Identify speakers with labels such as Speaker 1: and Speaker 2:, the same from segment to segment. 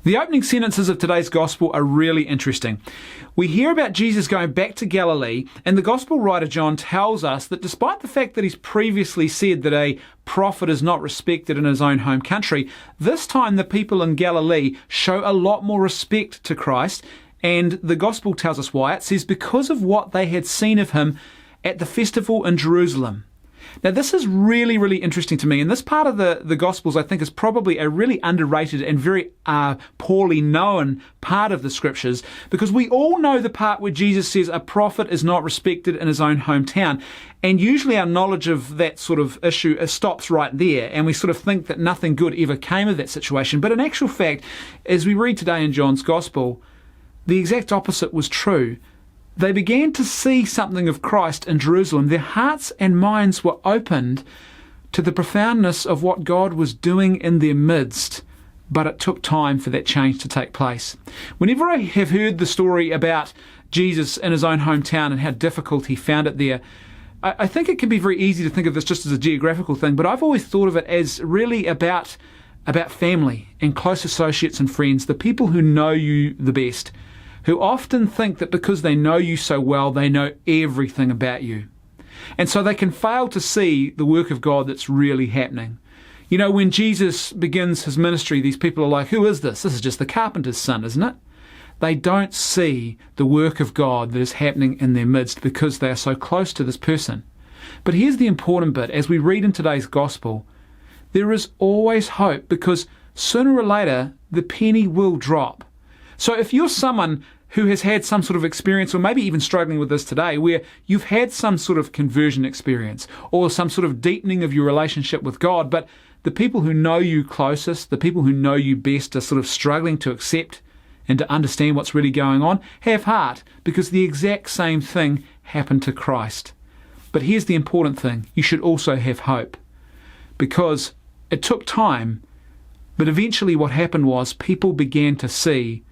Speaker 1: The opening sentences of today's Gospel are really interesting. We hear about Jesus going back to Galilee, and the Gospel writer John tells us that despite the fact that he's previously said that a prophet is not respected in his own home country, this time the people in Galilee show a lot more respect to Christ, and the Gospel tells us why. It says because of what they had seen of him at the festival in Jerusalem. Now, this is really, really interesting to me, and this part of the Gospels, I think, is probably a really underrated and very poorly known part of the Scriptures, because we all know the part where Jesus says a prophet is not respected in his own hometown, and usually our knowledge of that sort of issue stops right there, and we sort of think that nothing good ever came of that situation. But in actual fact, as we read today in John's Gospel, the exact opposite was true. They began to see something of Christ in Jerusalem. Their hearts and minds were opened to the profoundness of what God was doing in their midst, but it took time for that change to take place. Whenever I have heard the story about Jesus in his own hometown and how difficult he found it there, I think it can be very easy to think of this just as a geographical thing, but I've always thought of it as really about family and close associates and friends, the people who know you the best, who often think that because they know you so well, they know everything about you. And so they can fail to see the work of God that's really happening. You know, when Jesus begins his ministry, these people are like, who is this? This is just the carpenter's son, isn't it? They don't see the work of God that is happening in their midst because they are so close to this person. But here's the important bit. As we read in today's gospel, there is always hope, because sooner or later, the penny will drop. So if you're someone who has had some sort of experience, or maybe even struggling with this today, where you've had some sort of conversion experience or some sort of deepening of your relationship with God, but the people who know you closest, the people who know you best, are sort of struggling to accept and to understand what's really going on, have heart, because the exact same thing happened to Christ. But here's the important thing. You should also have hope, because it took time, but eventually what happened was people began to see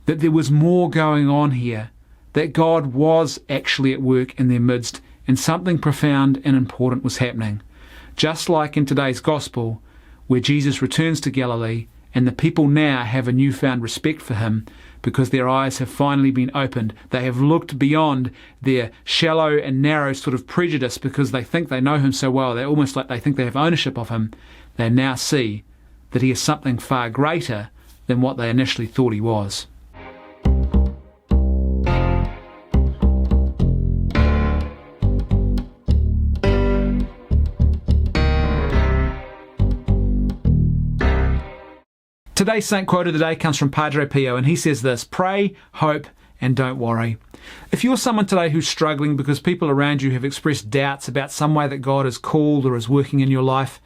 Speaker 1: that there was more going on here, that God was actually at work in their midst, and something profound and important was happening. Just like in today's gospel, where Jesus returns to Galilee, and the people now have a newfound respect for him because their eyes have finally been opened. They have looked beyond their shallow and narrow sort of prejudice because they think they know him so well. They're almost like they think they have ownership of him. They now see that he is something far greater than what they initially thought he was. Today's saint quote of the day comes from Padre Pio, and he says this: pray, hope, and don't worry. If you're someone today who's struggling because people around you have expressed doubts about some way that God is called or is working in your life,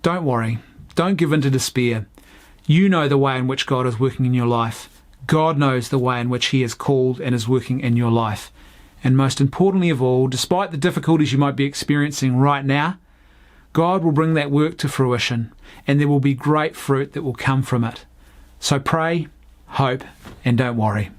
Speaker 1: don't worry. Don't give in to despair. You know the way in which God is working in your life. God knows the way in which he is called and is working in your life. And most importantly of all, despite the difficulties you might be experiencing right now, God will bring that work to fruition, and there will be great fruit that will come from it. So pray, hope, and don't worry.